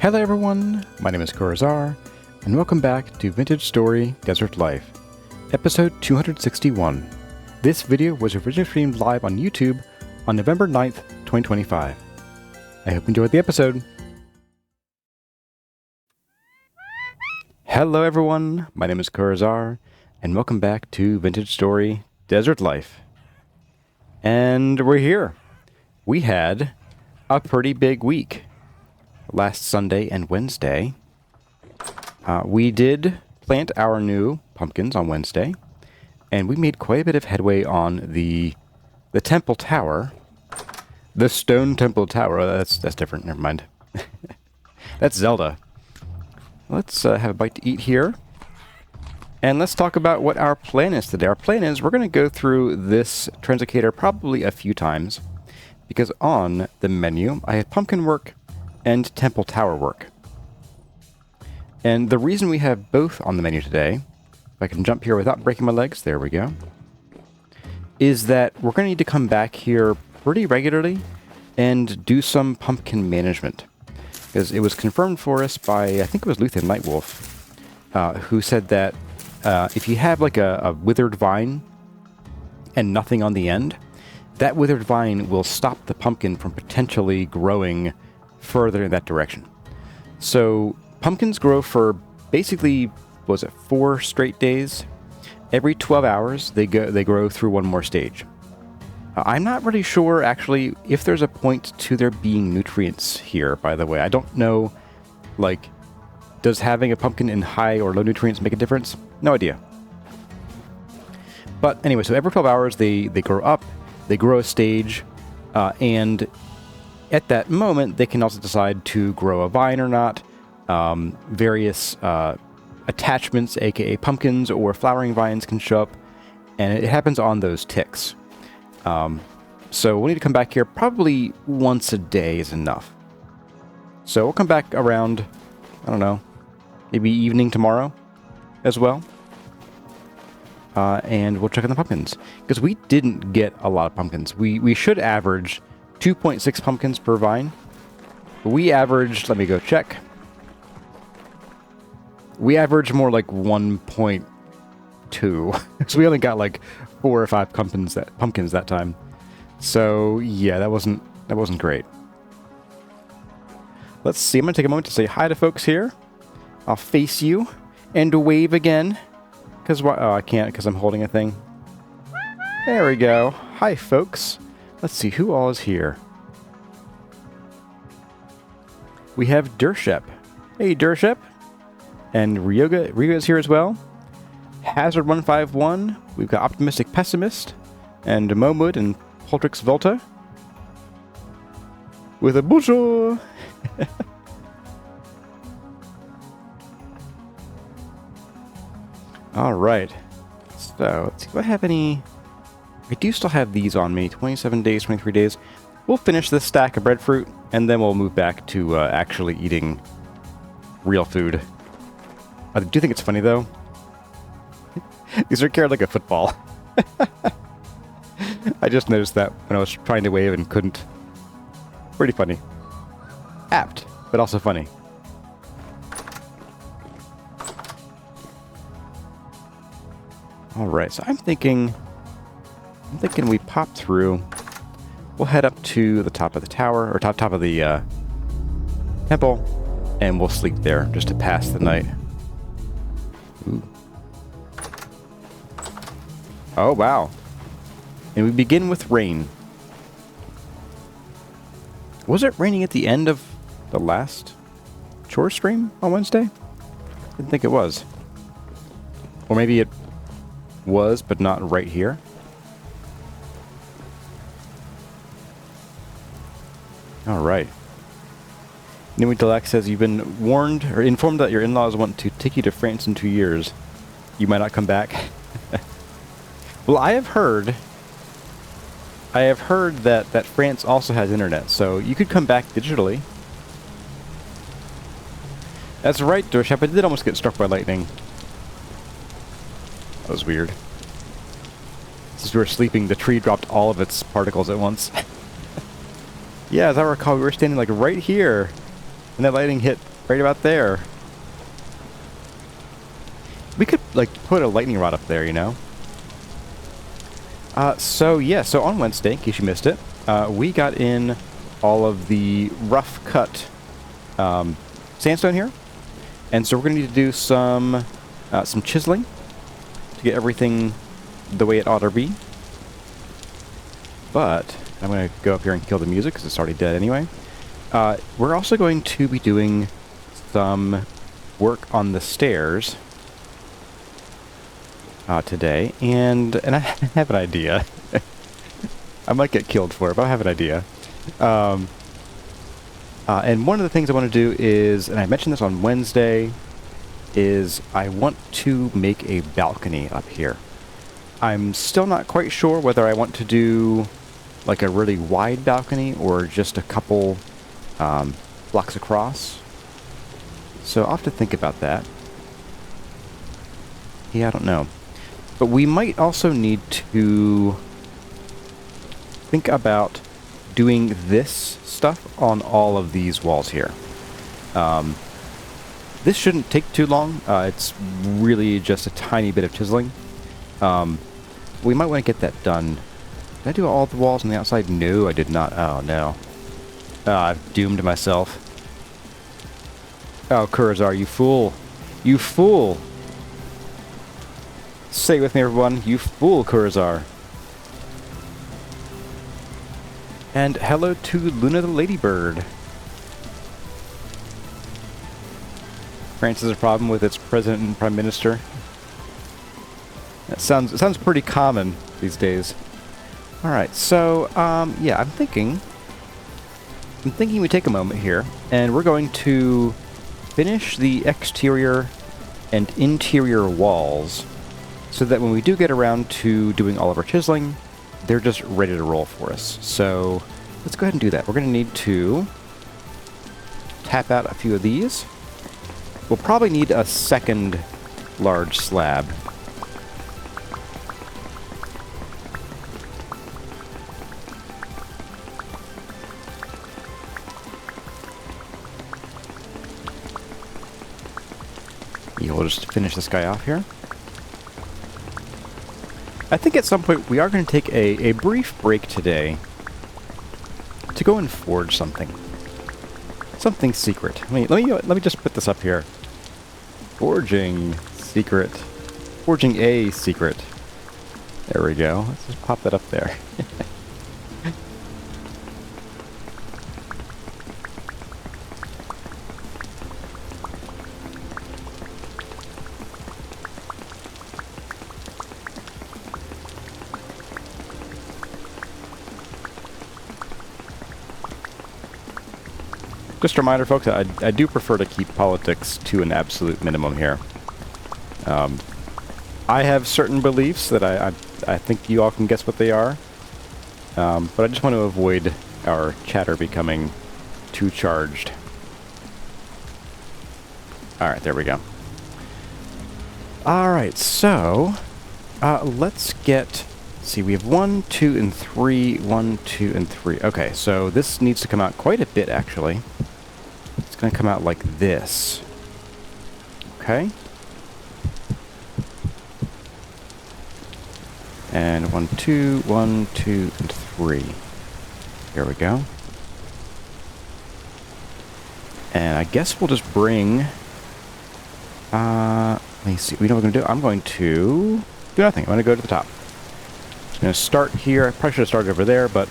Hello everyone, my name is Corazar, and welcome back to Vintage Story Desert Life, episode 261. This video was originally streamed live on YouTube on November 9th, 2025. I hope you enjoyed the episode. Hello everyone, my name is Corazar, and welcome back to Vintage Story Desert Life. And we're here. We had a pretty big week. Last Sunday and Wednesday. We did plant our new pumpkins on Wednesday, and we made quite a bit of headway on the temple tower. The stone temple tower. That's different. Never mind. That's Zelda. Let's have a bite to eat here. And let's talk about what our plan is today. Our plan is we're going to go through this translocator probably a few times, because on the menu I had pumpkin work and temple tower work. And the reason we have both on the menu today, if I can jump here without breaking my legs, there we go, is that we're going to need to come back here pretty regularly and do some pumpkin management. Because it was confirmed for us by, I think it was Luthen Nightwolf, who said that if you have like a withered vine and nothing on the end, that withered vine will stop the pumpkin from potentially growing further in that direction. So pumpkins grow for basically, was it 4 straight days? Every 12 hours they grow through one more stage. I'm not really sure actually if there's a point to there being nutrients here, by the way. I don't know, like, does having a pumpkin in high or low nutrients make a difference? No idea. But anyway, so every 12 hours they grow up, they grow a stage, and at that moment, they can also decide to grow a vine or not. Various attachments, aka pumpkins or flowering vines, can show up, and it happens on those ticks. So we'll need to come back here probably once a day is enough. So we'll come back around, I don't know, maybe evening tomorrow as well. And we'll check on the pumpkins, because we didn't get a lot of pumpkins. We should average 2.6 pumpkins per vine. We averaged, let me go check. We averaged more like 1.2. So we only got like 4 or 5 pumpkins that time. So yeah, that wasn't great. Let's see, I'm gonna take a moment to say hi to folks here. I'll face you and wave again. Because I can't because I'm holding a thing. There we go. Hi folks. Let's see who all is here. We have Dershep. Hey, Dershep. And Ryoga is here as well. Hazard151. We've got Optimistic Pessimist. And Momud and Poltrix Volta. With a bonjour. Alright. So, let's see if I have any... I do still have these on me, 27 days, 23 days. We'll finish this stack of breadfruit, and then we'll move back to actually eating real food. I do think it's funny, though. These are carried like a football. I just noticed that when I was trying to wave and couldn't. Pretty funny. Apt, but also funny. Alright, so I'm thinking we pop through. We'll head up to the top of the tower, or top of the temple, and we'll sleep there just to pass the night. Ooh. Oh, wow. And we begin with rain. Was it raining at the end of the last chore stream on Wednesday? Didn't think it was. Or maybe it was, but not right here. Alright. Nui Delac says you've been warned or informed that your in-laws want to take you to France in 2 years. You might not come back. Well, I have heard that France also has internet, so you could come back digitally. That's right, Dorshep. I did almost get struck by lightning. That was weird. As we were sleeping, the tree dropped all of its particles at once. Yeah, as I recall, we were standing like right here, and that lightning hit Right about there. We could, like, put a lightning rod up there, you know? So on Wednesday, in case you missed it, we got in all of the rough cut sandstone here. And so we're going to need to do some chiseling to get everything the way it ought to be. But I'm going to go up here and kill the music because it's already dead anyway. We're also going to be doing some work on the stairs today, and I have an idea. I might get killed for it, but I have an idea. And one of the things I want to do is, and I mentioned this on Wednesday, is I want to make a balcony up here. I'm still not quite sure whether I want to do like a really wide balcony or just a couple blocks across. So I'll have to think about that. Yeah, I don't know. But we might also need to think about doing this stuff on all of these walls here. This shouldn't take too long. It's really just a tiny bit of chiseling. We might want to get that done. Did I do all the walls on the outside? No, I did not. Oh, no. I've doomed myself. Oh, Kurazar, you fool. You fool! Say it with me, everyone. You fool, Kurazar. And hello to Luna the Ladybird. France has a problem with its president and prime minister. It sounds pretty common these days. All right, so yeah, I'm thinking we take a moment here, and we're going to finish the exterior and interior walls, so that when we do get around to doing all of our chiseling, they're just ready to roll for us. So let's go ahead and do that. We're going to need to tap out a few of these. We'll probably need a second large slab. Yeah, we'll just finish this guy off here. I think at some point we are going to take a brief break today to go and forge something. Something secret. Let me just put this up here. Forging secret. Forging a secret. There we go. Let's just pop that up there. Just a reminder, folks, I do prefer to keep politics to an absolute minimum here. I have certain beliefs that I think you all can guess what they are, but I just want to avoid our chatter becoming too charged. Alright, there we go. Alright, so let's get... See, we have 1, 2, and 3. 1, 2, and 3. Okay, so this needs to come out quite a bit, actually. It's going to come out like this. Okay. And 1, 2, 1, 2, and 3. Here we go. And I guess we'll just bring... let me see. We know what we're going to do. I'm going to do nothing. I'm going to go to the top. I'm going to start here. I probably should have started over there, but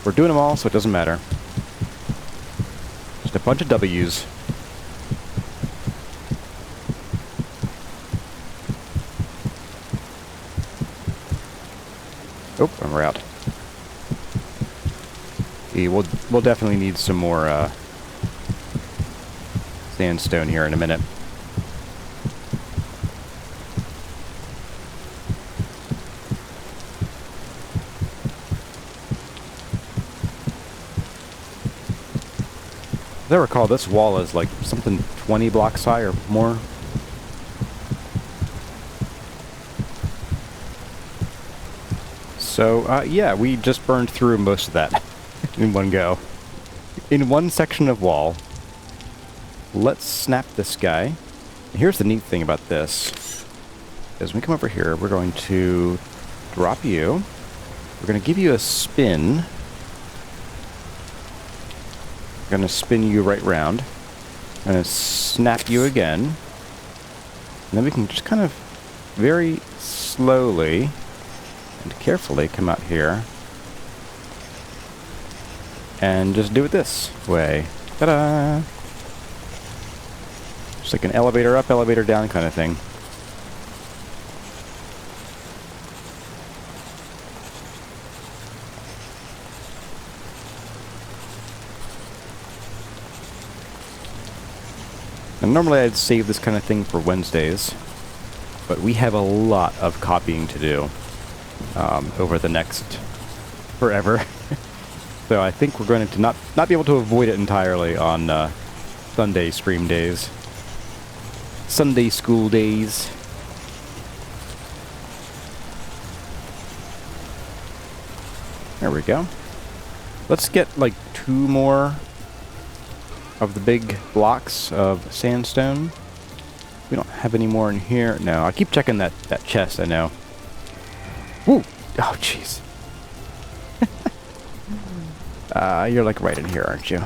we're doing them all, so it doesn't matter. Just a bunch of W's. Oh, and we're out. Yeah, we'll definitely need some more sandstone here in a minute. As I recall, this wall is like something 20 blocks high or more. So, yeah, we just burned through most of that in one go. In one section of wall. let's snap this guy. And here's the neat thing about this. As we come over here, we're going to drop you. We're going to give you a spin. We're going to spin you right round. I'm going to snap you again. And then we can just kind of very slowly and carefully come out here and just do it this way. Ta-da! Just like an elevator up, elevator down kind of thing. And normally I'd save this kind of thing for Wednesdays, but we have a lot of copying to do over the next forever. So I think we're going to not be able to avoid it entirely on Sunday stream days. Sunday school days. There we go. Let's get like 2 more of the big blocks of sandstone. We don't have any more in here. No, I keep checking that chest, I know. Woo! Oh, jeez. You're like right in here, aren't you?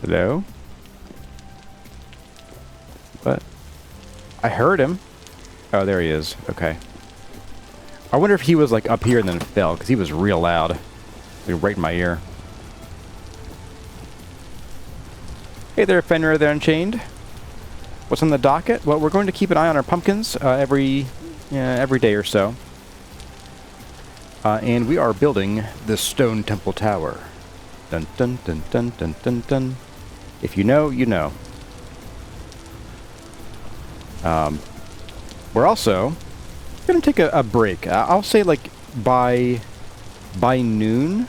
Hello? What? I heard him. Oh, there he is. Okay. I wonder if he was like up here and then fell, because he was real loud. Like right in my ear. Hey there, Fenrir the Unchained. What's on the docket? Well, we're going to keep an eye on our pumpkins every day or so. And we are building the Stone Temple Tower. Dun dun dun dun dun dun dun. If you know, you know. We're also going to take a break. I'll say like by noon,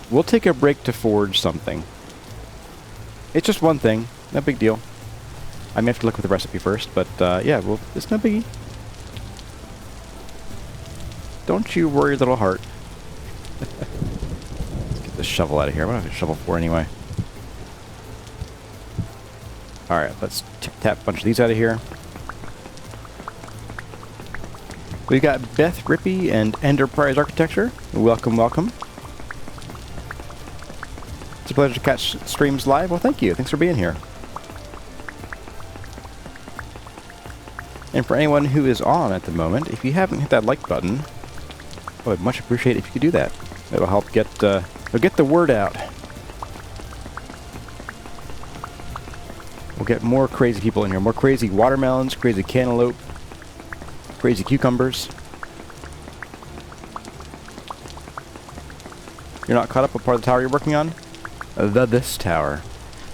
we'll take a break to forge something. It's just one thing. No big deal. I may have to look at the recipe first, but yeah, well, it's no biggie. Don't you worry, little heart. Let's get this shovel out of here. What do I have a shovel for anyway? Alright, let's tap a bunch of these out of here. We've got Beth Rippy and Enterprise Architecture. Welcome, welcome. It's a pleasure to catch streams live. Well, thank you. Thanks for being here. And for anyone who is on at the moment, if you haven't hit that like button, I would much appreciate it if you could do that. It will help get the word out. We'll get more crazy people in here. More crazy watermelons, crazy cantaloupe, crazy cucumbers. You're not caught up with part of the tower you're working on? This tower.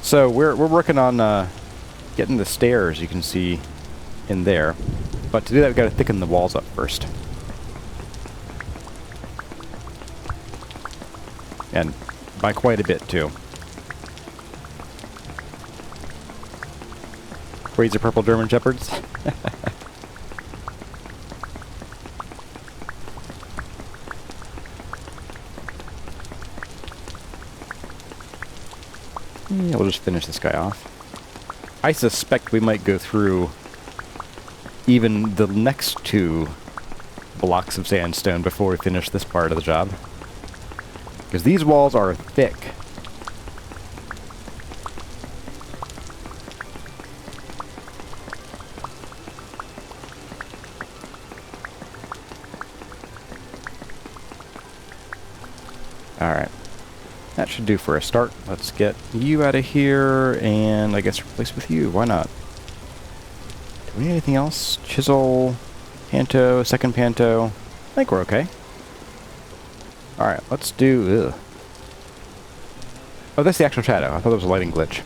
So we're working on getting the stairs you can see in there. But to do that, we've got to thicken the walls up first. And by quite a bit, too. Crazy purple German shepherds. Yeah, we'll just finish this guy off. I suspect we might go through even the next 2 blocks of sandstone before we finish this part of the job. Because these walls are thick. Alright. That should do for a start. Let's get you out of here and I guess replace with you. Why not? Do we need anything else? Chisel, panto, second panto. I think we're okay. Alright, let's do... Ugh. Oh, that's the actual shadow. I thought it was a lighting glitch.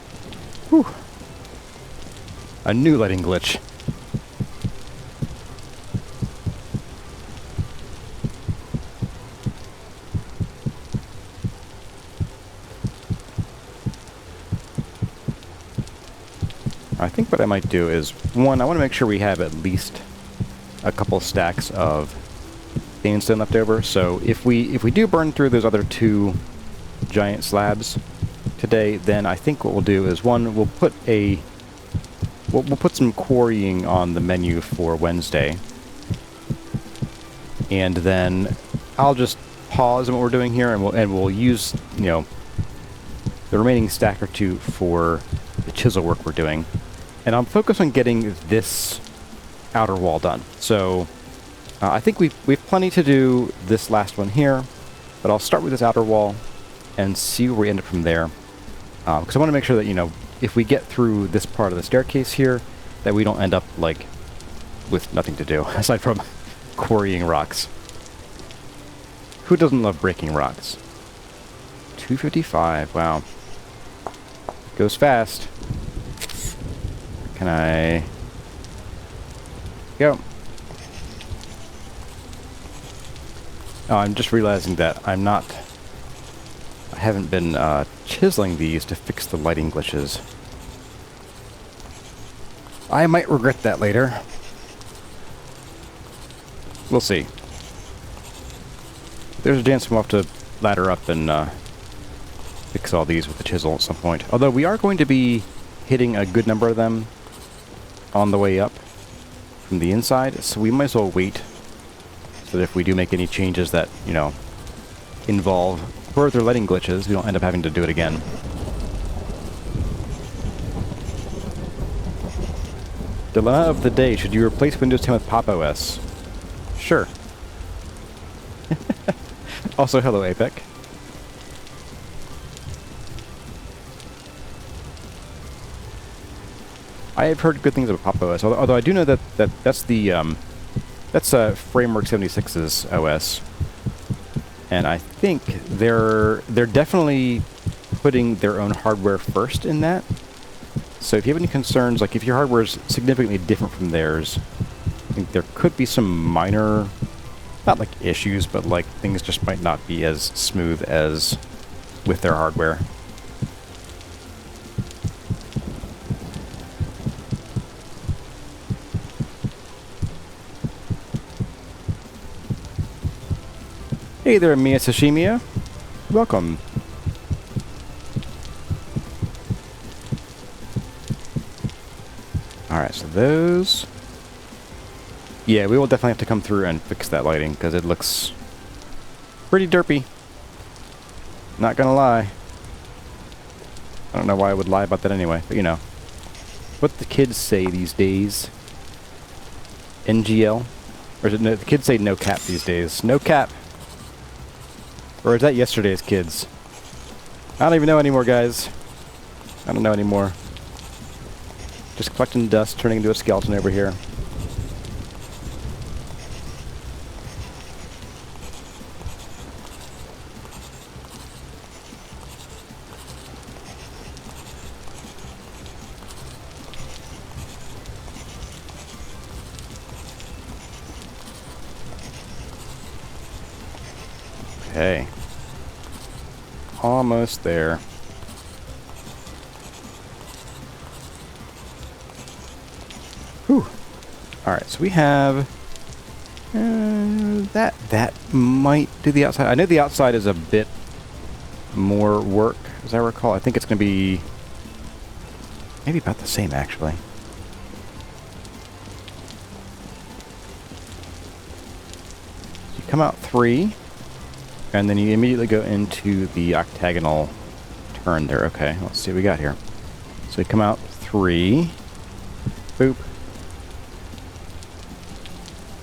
Whew. A new lighting glitch. I think what I might do is, one, I want to make sure we have at least a couple stacks of sandstone left over. So if we do burn through those other 2 giant slabs, today, then I think what we'll do is, one, we'll put we'll put some quarrying on the menu for Wednesday. And then I'll just pause on what we're doing here, and we'll use, you know, the remaining stack or two for the chisel work we're doing. And I'm focused on getting this outer wall done. So I think we've plenty to do this last one here, but I'll start with this outer wall and see where we end up from there. Because I want to make sure that, you know, if we get through this part of the staircase here, that we don't end up, like, with nothing to do, aside from quarrying rocks. Who doesn't love breaking rocks? 255, wow. Goes fast. Can I... Go. Oh, I'm just realizing that I haven't been chiseling these to fix the lighting glitches. I might regret that later. We'll see. There's a chance we'll have to ladder up and fix all these with the chisel at some point. Although we are going to be hitting a good number of them on the way up from the inside, so we might as well wait so that if we do make any changes that, you know, involve further lighting glitches, we don't end up having to do it again. Dilemma of the day. Should you replace Windows 10 with Pop! OS? Sure. Also, hello, APEC. I have heard good things about Pop! OS, although I do know that's the that's Framework 76's OS, and I think they're definitely putting their own hardware first in that. So if you have any concerns, like if your hardware is significantly different from theirs, I think there could be some minor, not like issues, but like things just might not be as smooth as with their hardware. Hey there, Mia Sashimia. Welcome. Alright, so those... Yeah, we will definitely have to come through and fix that lighting, because it looks pretty derpy. Not gonna lie. I don't know why I would lie about that anyway, but you know. What the kids say these days. NGL? Or is it no, the kids say no cap these days. No cap! Or is that yesterday's kids? I don't even know anymore, guys. I don't know anymore. Just collecting dust, turning into a skeleton over here. Okay. Almost there. Whew. Alright, so we have... that might do the outside. I know the outside is a bit more work, as I recall. I think it's going to be... maybe about the same, actually. You come out 3, and then you immediately go into the octagonal turn there. Okay, let's see what we got here. So we come out 3. Boop.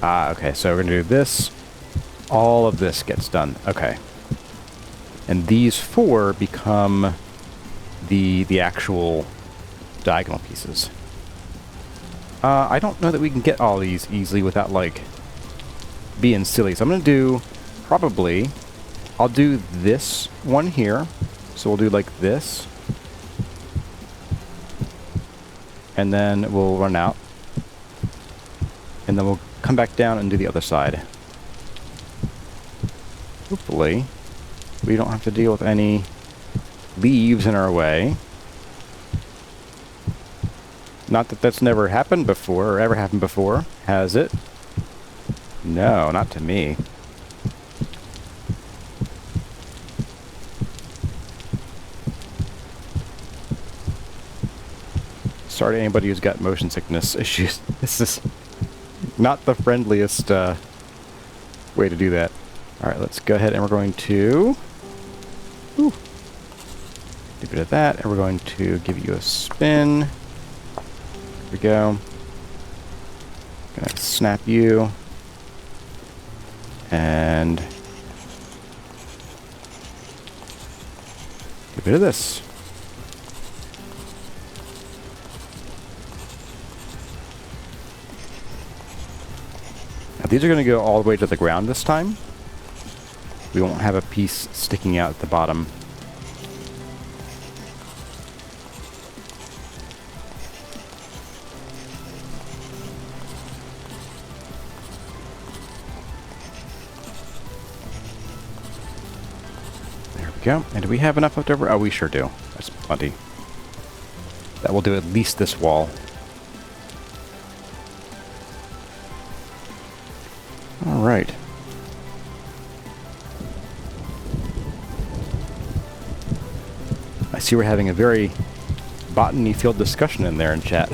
Ah, okay, so we're going to do this. All of this gets done. Okay. And these 4 become the actual diagonal pieces. I don't know that we can get all these easily without, like, being silly. So I'm going to do, probably, I'll do this one here. So we'll do, like, this. And then we'll run out. And then we'll come back down and do the other side. Hopefully, we don't have to deal with any leaves in our way. Not that that's never happened before, or ever happened before. Has it? No, not to me. Sorry to anybody who's got motion sickness issues. This is not the friendliest way to do that. Alright, let's go ahead and we're going to... Ooh, do a bit of that, and we're going to give you a spin. Here we go. Gonna snap you. And... do a bit of this. Now these are going to go all the way to the ground this time. We won't have a piece sticking out at the bottom. There we go. And do we have enough left over? Oh, we sure do. That's plenty. That will do at least this wall. All right. I see we're having a very botany-filled discussion in there in chat.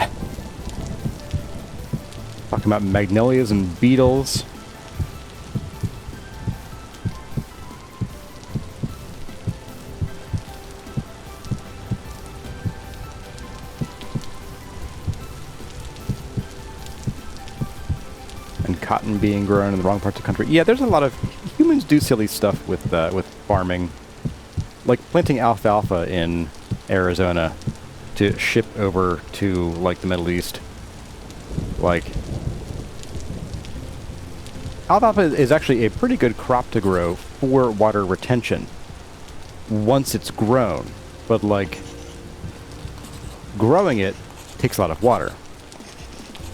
Talking about magnolias and beetles. And cotton being grown in the wrong parts of the country. Yeah, there's a lot of... humans do silly stuff with farming. Like planting alfalfa in Arizona to ship over to, like, the Middle East. Like, alfalfa is actually a pretty good crop to grow for water retention once it's grown. But, like, growing it takes a lot of water.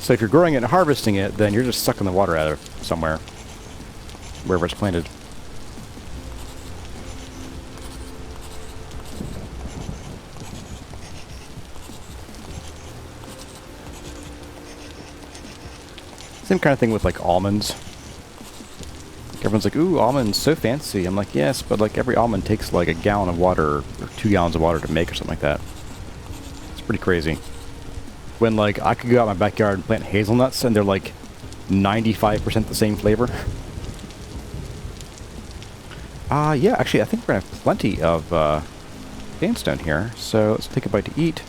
So if you're growing it and harvesting it, then you're just sucking the water out of somewhere, wherever it's planted. Same kind of thing with, like, almonds. Everyone's like, ooh, almonds, so fancy. I'm like, yes, but, like, every almond takes, like, a gallon of water or 2 gallons of water to make or something like that. It's pretty crazy. When, like, I could go out in my backyard and plant hazelnuts and they're, like, 95% the same flavor. Yeah, actually, I think we're going to have plenty of sandstone here. So let's take a bite to eat.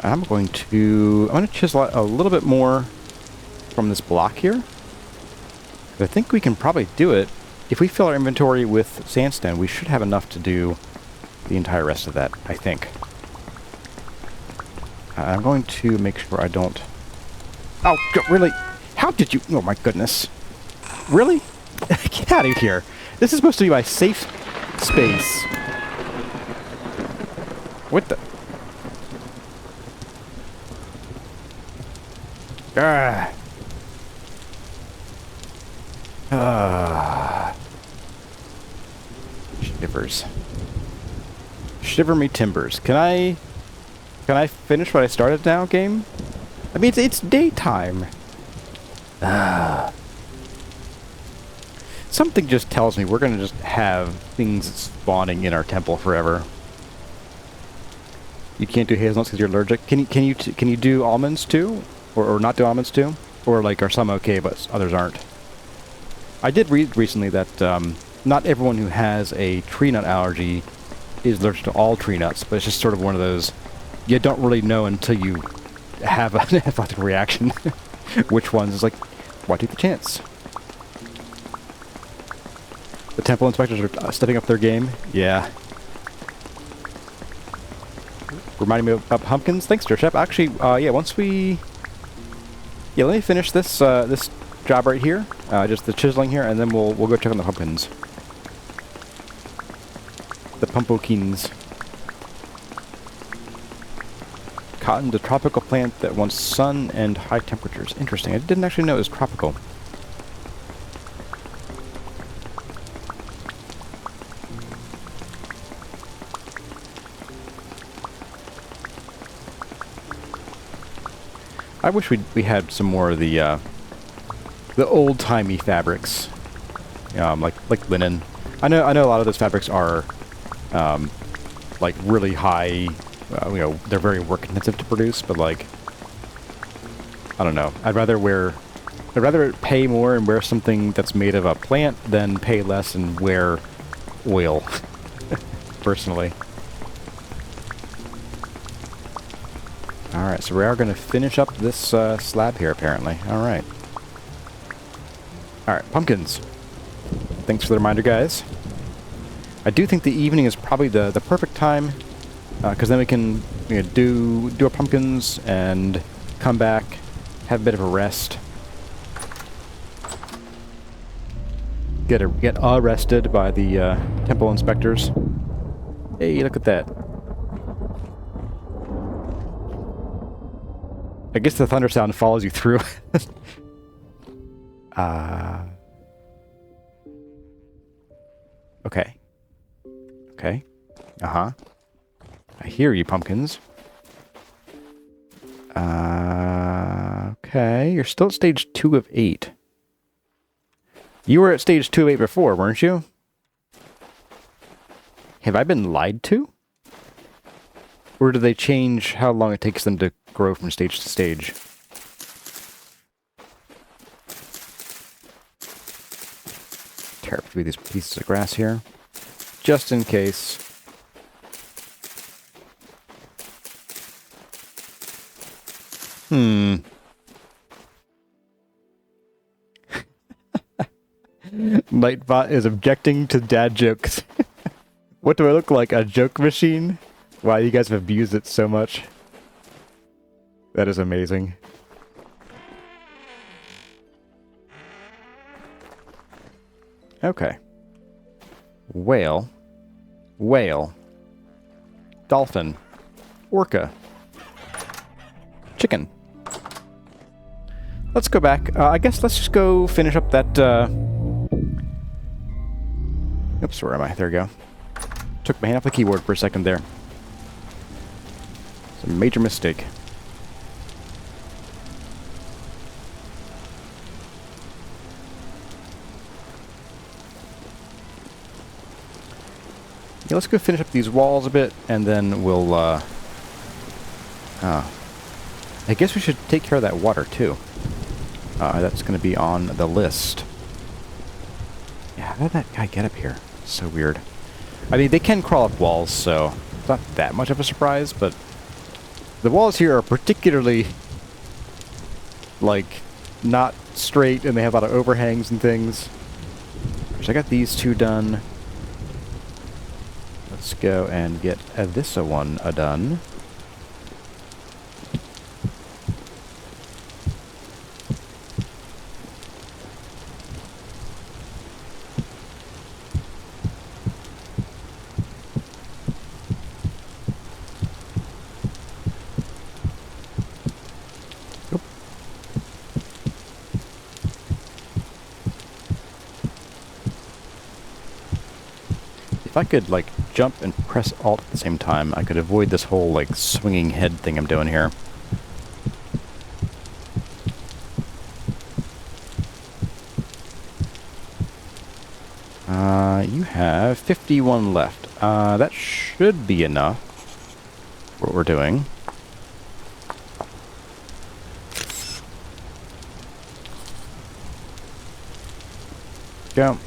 I'm going to chisel out a little bit more from this block here. I think we can probably do it. If we fill our inventory with sandstone, we should have enough to do the entire rest of that, I think. I'm going to make sure I don't... Oh, really? How did you... Oh, my goodness. Really? Get out of here. This is supposed to be my safe space. What the... Shivers. Shiver me timbers. Can I finish what I started now, game? I mean, it's daytime. Something just tells me we're gonna just have things spawning in our temple forever. You can't do hazelnuts because you're allergic. Can you do almonds too? Or not do almonds too? Or, like, are some okay, but others aren't? I did read recently that not everyone who has a tree nut allergy is allergic to all tree nuts, but it's just sort of one of those, you don't really know until you have an anaphylactic reaction. Which ones is like, why take the chance? The temple inspectors are stepping up their game. Yeah. Reminding me of pumpkins. Thanks, Dirchep. Actually, yeah, once we... Yeah, let me finish this this job right here. Just the chiseling here, and then we'll go check on the pumpkins. The pumpkins. Cotton's a tropical plant that wants sun and high temperatures. Interesting. I didn't actually know it was tropical. I wish we had some more of the old-timey fabrics, like linen. I know a lot of those fabrics are, like really high, you know, they're very work intensive to produce, but like, I don't know. I'd rather pay more and wear something that's made of a plant than pay less and wear oil, personally. Alright, so we are going to finish up this slab here, apparently. Alright. Alright, pumpkins. Thanks for the reminder, guys. I do think the evening is probably the perfect time, because then we can, you know, do our pumpkins and come back, have a bit of a rest. Get arrested by the temple inspectors. Hey, look at that. I guess the thunder sound follows you through. Okay. Okay. Uh-huh. I hear you, pumpkins. Okay. You're still at stage 2 of 8. You were at stage 2 of 8 before, weren't you? Have I been lied to? Or do they change how long it takes them to grow from stage to stage? Tear up through these pieces of grass here, just in case. Nightbot is objecting to dad jokes. What do I look like? A joke machine? Wow, you guys have abused it so much. That is amazing. Okay. Whale. Whale. Dolphin. Orca. Chicken. Let's go back. I guess let's just go finish up that, Oops, where am I? There we go. Took my hand off the keyboard for a second there. It's a major mistake. Yeah, let's go finish up these walls a bit, and then we'll, I guess we should take care of that water, too. That's going to be on the list. Yeah, how did that guy get up here? So weird. I mean, they can crawl up walls, so it's not that much of a surprise, but the walls here are particularly, like, not straight, and they have a lot of overhangs and things. So I got these two done. Let's go and get this one done. If I could, like, jump and press Alt at the same time, I could avoid this whole, like, swinging head thing I'm doing here. You have 51 left. That should be enough for what we're doing. Go.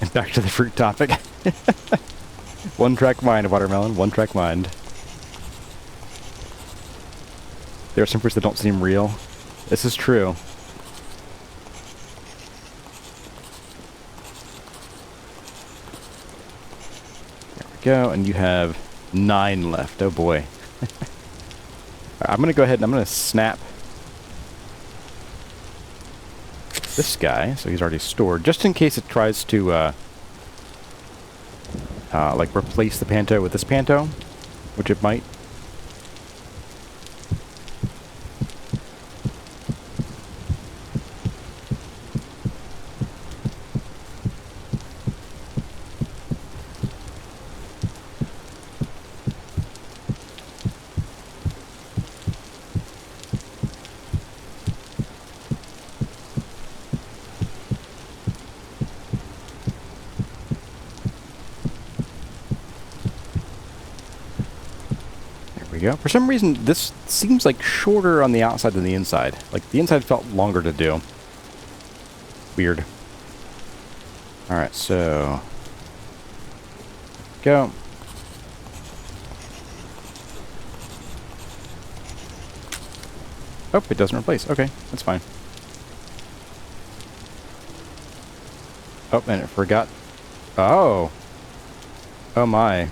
And back to the fruit topic. One-track mind, watermelon. One-track mind. There are some fruits that don't seem real. This is true. There we go, and you have 9 left. Oh boy. I'm gonna go ahead and I'm gonna snap this guy, so he's already stored, just in case it tries to, like, replace the panto with this panto, which it might. we go. For some reason, this seems like shorter on the outside than the inside. Like, the inside felt longer to do. Weird. Alright, so... Go. Oh, it doesn't replace. Okay, that's fine. Oh, and it forgot. Oh! Oh my.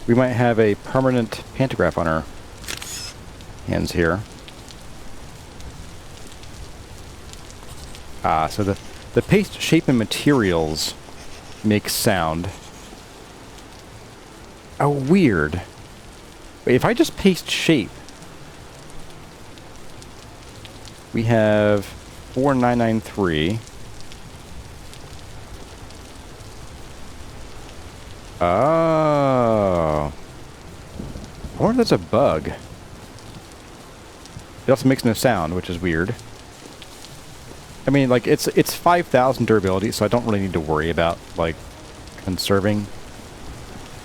We might have a permanent pantograph on our hands here. Ah, so the paste shape and materials make sound. Oh, weird. Wait, if I just paste shape, we have 4993. Oh. I wonder if that's a bug. It also makes no sound, which is weird. I mean, like, it's 5,000 durability, so I don't really need to worry about, like, conserving.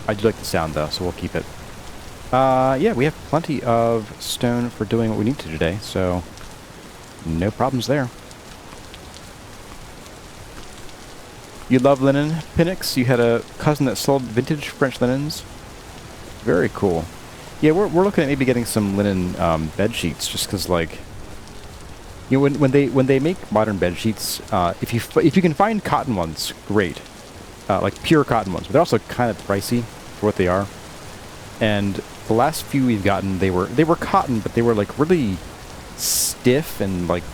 I do like the sound, though, so we'll keep it. Yeah, we have plenty of stone for doing what we need to today, so no problems there. You love linen, Pinnix? You had a cousin that sold vintage French linens? Very cool. Yeah, we're looking at maybe getting some linen bed sheets, just because, like, you know, when they make modern bed sheets, if you can find cotton ones, great, like pure cotton ones, but they're also kind of pricey for what they are. And the last few we've gotten, they were cotton, but they were like really stiff and like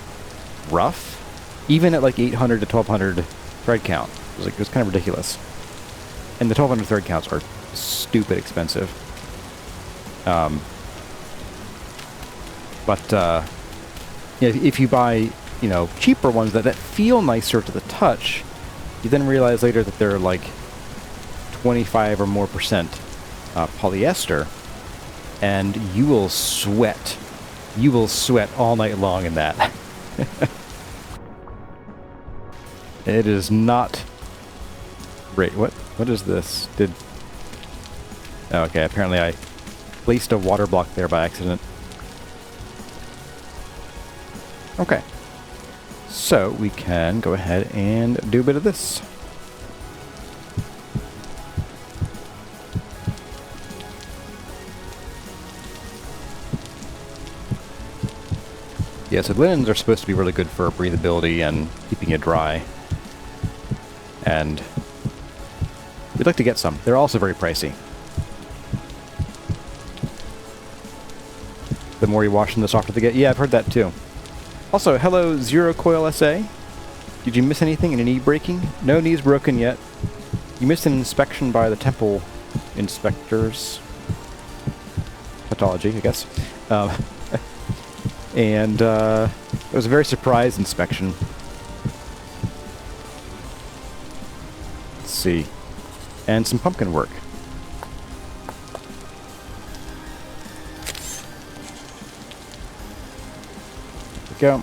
rough, even at like 800 to 1200 thread count. It was kind of ridiculous. And the 1200 thread counts are stupid expensive. Yeah, if you buy, you know, cheaper ones that feel nicer to the touch, you then realize later that they're like 25 or more percent polyester, and you will sweat. You will sweat all night long in that. It is not great. What is this? Okay, apparently I placed a water block there by accident. Okay. So we can go ahead and do a bit of this. Yeah, so linens are supposed to be really good for breathability and keeping it dry. And we'd like to get some. They're also very pricey. The more you wash them, the softer they get. Yeah, I've heard that too. Also, hello, Zero Coil SA. Did you miss anything? Any knee breaking? No knees broken yet. You missed an inspection by the temple inspectors. Pathology, I guess. And it was a very surprise inspection. Let's see. And some pumpkin work. There we go.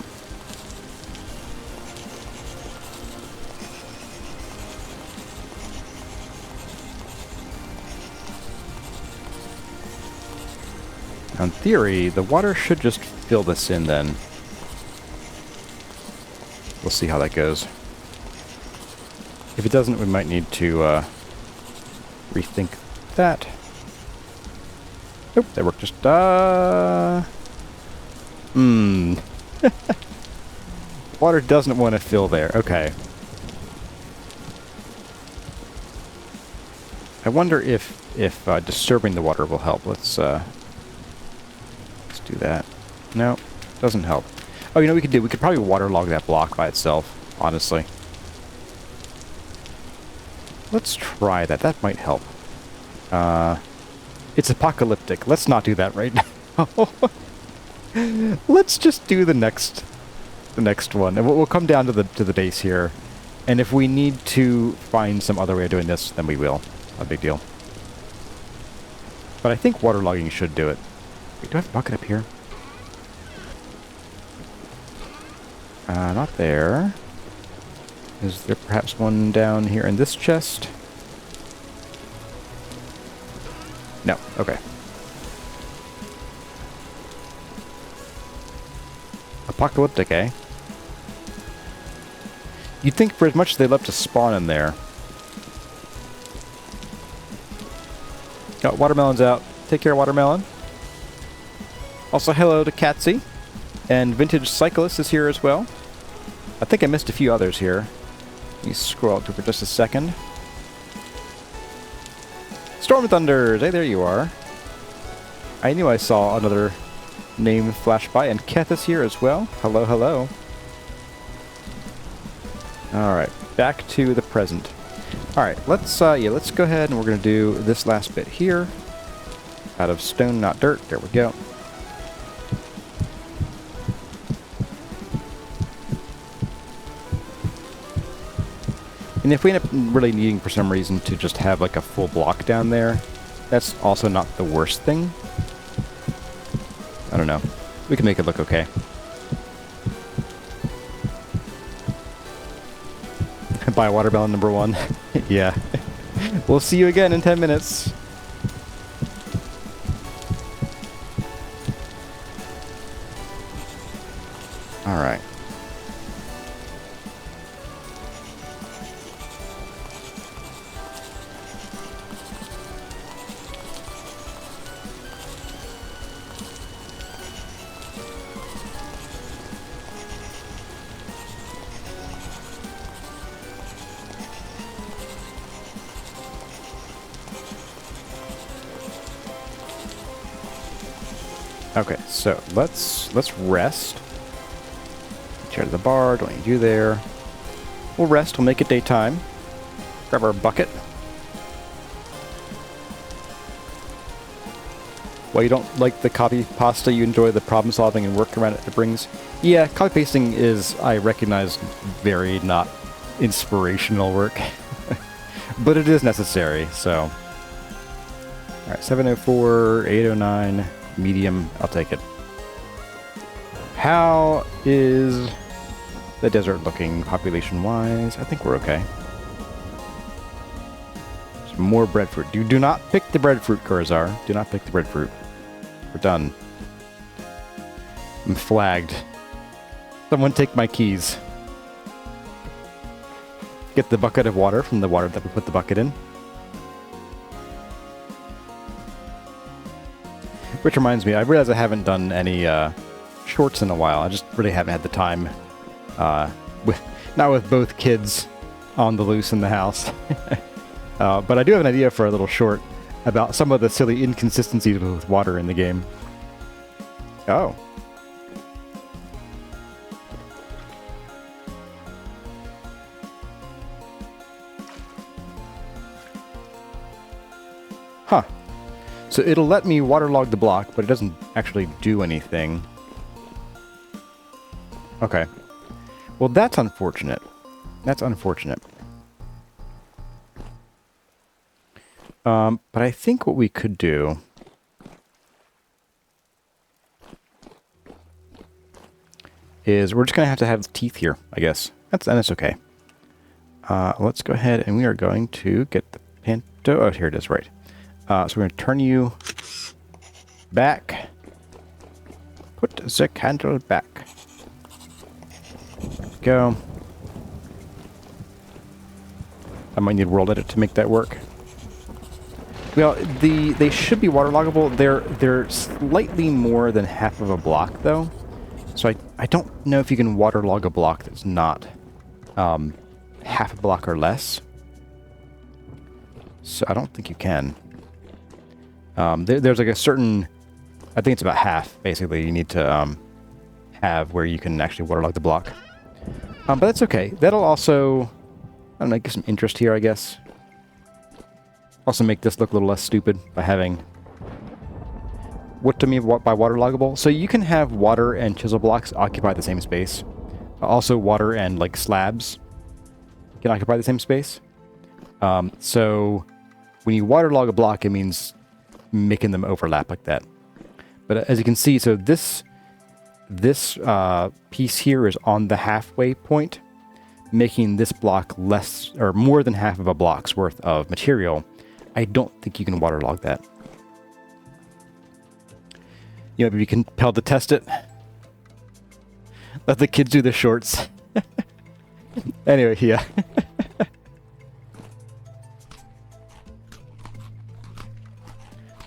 In theory, the water should just fill this in then. We'll see how that goes. If it doesn't, we might need to rethink that. Nope, that worked just... Water doesn't want to fill there. Okay. I wonder if disturbing the water will help. Let's do that. No, doesn't help. Oh, you know what we could do? We could probably waterlog that block by itself, honestly. Let's try that. That might help. It's apocalyptic. Let's not do that right now. Let's just do the next one, and we'll come down to the base here. And if we need to find some other way of doing this, then we will. Not a big deal. But I think waterlogging should do it. Wait, do I have a bucket up here? Not there. Is there perhaps one down here in this chest? No. Okay. Apocalyptic, eh? You'd think for as much as they love to spawn in there. Got watermelons out. Take care, watermelon. Also, hello to Catsy. And Vintage Cyclist is here as well. I think I missed a few others here. Let me scroll up for just a second. Storm Thunders! Hey, there you are. I knew I saw another name flash by. And Keth is here as well. Hello, hello. Alright, back to the present. Alright, let's go ahead and we're going to do this last bit here. Out of stone, not dirt. There we go. And if we end up really needing, for some reason, to just have like a full block down there, that's also not the worst thing. I don't know. We can make it look okay. Buy watermelon number 1. Yeah. We'll see you again in 10 minutes. Alright. Okay, so let's rest. Chair to the bar, don't need you there. We'll rest, we'll make it daytime. Grab our bucket. While you don't like the copy pasta, you enjoy the problem solving and work around it brings. Yeah, copy pasting is, I recognize, very not inspirational work. But it is necessary, so. Alright, 704, 809. Medium, I'll take it. How is the desert looking population-wise? I think we're okay. Some more breadfruit. Do not pick the breadfruit, Kurzar. Do not pick the breadfruit. We're done. I'm flagged. Someone take my keys. Get the bucket of water from the water that we put the bucket in. Which reminds me, I realize I haven't done any shorts in a while. I just really haven't had the time. Not with both kids on the loose in the house. But I do have an idea for a little short about some of the silly inconsistencies with water in the game. Oh. Huh. So it'll let me waterlog the block, but it doesn't actually do anything. Okay. Well, that's unfortunate. That's unfortunate. But I think what we could do is we're just going to have teeth here, I guess. That's okay. Let's go ahead and we are going to get the panto. Oh, here it is, right. So we're going to turn you back. Put the candle back. Go. I might need world edit to make that work. Well, they should be waterloggable. They're slightly more than half of a block, though. So I don't know if you can waterlog a block that's not half a block or less. So I don't think you can. There's like a certain, I think it's about half, basically, you need to have where you can actually waterlog the block. But that's okay. That'll also, I don't know, get some interest here, I guess. Also make this look a little less stupid by having what to me by waterloggable. So you can have water and chisel blocks occupy the same space. Also water and like slabs can occupy the same space. So when you waterlog a block, it means making them overlap like that. But as you can see, so this piece here is on the halfway point, making this block less or more than half of a block's worth of material. I don't think you can waterlog that. You know, maybe you can compelled to test it. Let the kids do the shorts. Anyway, yeah.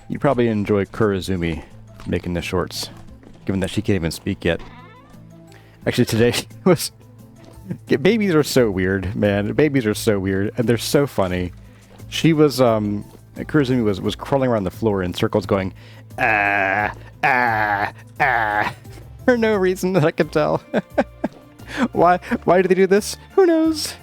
You probably enjoy Kurazumi making the shorts, given that she can't even speak yet. Actually, today was... Babies are so weird, man. Babies are so weird, and they're so funny. She was, Kurazumi was crawling around the floor in circles going, ah, ah, ah, for no reason that I can tell. Why do they do this? Who knows?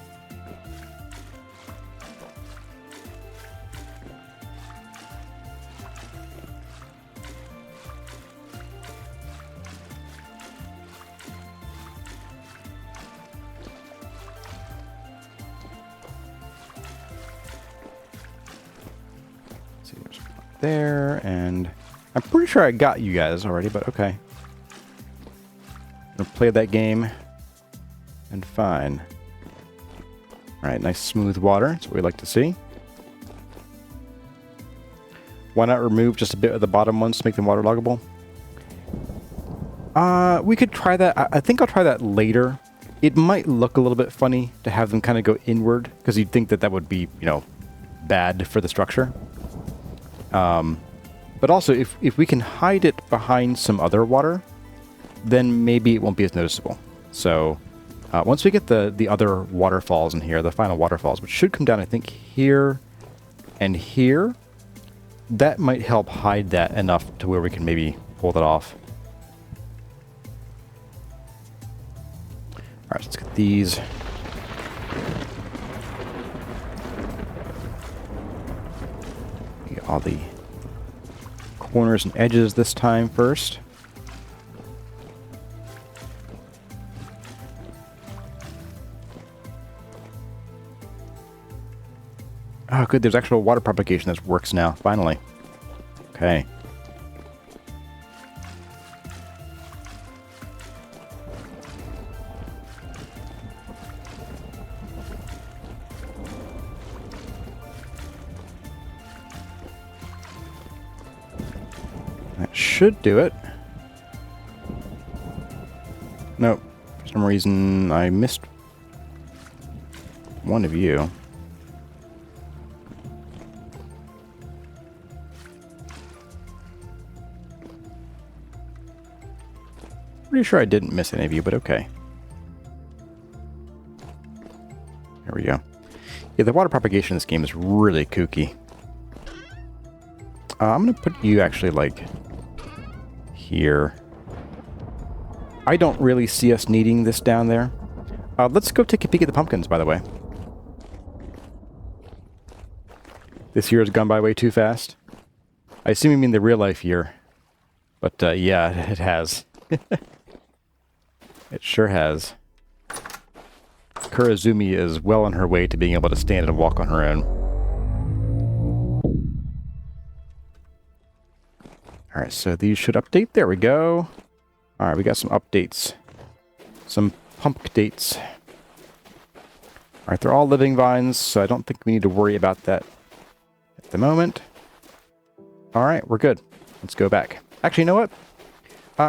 There, and I'm pretty sure I got you guys already, but okay. Gonna play that game, and fine. Alright, nice smooth water, that's what we like to see. Why not remove just a bit of the bottom ones to make them waterloggable? We could try that. I think I'll try that later. It might look a little bit funny to have them kind of go inward, because you'd think that that would be, you know, bad for the structure. But also, if we can hide it behind some other water, then maybe it won't be as noticeable. So, once we get the other waterfalls in here, the final waterfalls, which should come down, I think, here and here, that might help hide that enough to where we can maybe pull that off. Alright, let's get these. Get all the corners and edges this time first. Oh, good. There's actual water propagation that works now. Finally. Okay. That should do it. Nope. For some reason, I missed one of you. Pretty sure I didn't miss any of you, but okay. There we go. Yeah, the water propagation in this game is really kooky. I'm going to put you actually, like, here. I don't really see us needing this down there. Let's go take a peek at the pumpkins, by the way. This year has gone by way too fast. I assume you mean the real-life year. But, yeah, it has. It sure has. Kurazumi is well on her way to being able to stand and walk on her own. Alright, so these should update. There we go. Alright, we got some updates. Some pump dates. Alright, they're all living vines, so I don't think we need to worry about that at the moment. Alright, we're good. Let's go back. Actually, you know what?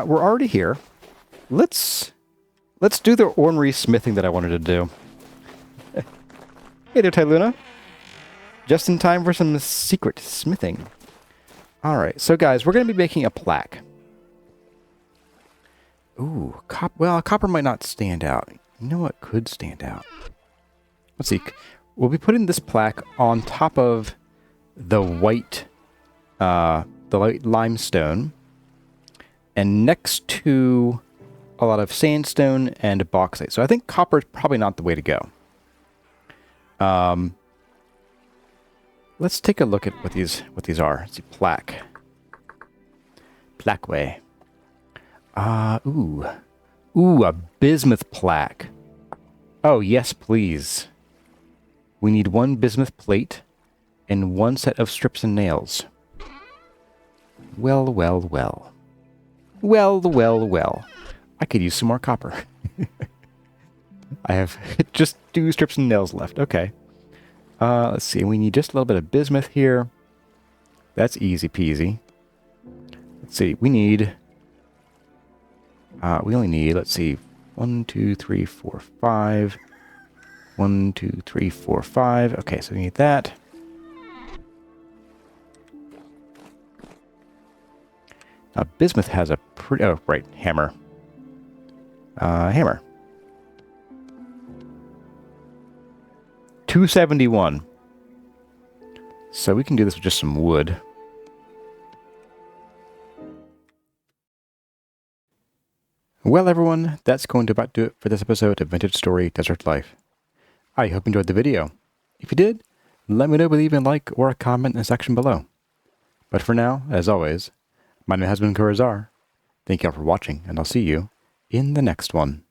We're already here. Let's do the ornery smithing that I wanted to do. Hey there, Tyluna. Just in time for some secret smithing. Alright, so guys, we're going to be making a plaque. Ooh, copper might not stand out. You know what could stand out? Let's see. We'll be putting this plaque on top of the white limestone, and next to a lot of sandstone and bauxite. So I think copper is probably not the way to go. Let's take a look at what these are. Let's see, plaque. Plaqueway. Ooh, a bismuth plaque. Oh, yes, please. We need one bismuth plate and one set of strips and nails. Well, well, well. Well, well, well. I could use some more copper. I have just 2 strips and nails left. Okay. Let's see. We need just a little bit of bismuth here. That's easy peasy. Let's see. We need... we only need, let's see, 1, 2, 3, 4, 5. 1, 2, 3, 4, 5. Okay, so we need that. Now, bismuth has a pretty... Oh, right, hammer. Hammer. 271. So we can do this with just some wood. Well, everyone, that's going to about do it for this episode of Vintage Story Desert Life. I hope you enjoyed the video. If you did, let me know by leaving a like or a comment in the section below. But for now, as always, my name has been Kurazar. Thank you all for watching, and I'll see you in the next one.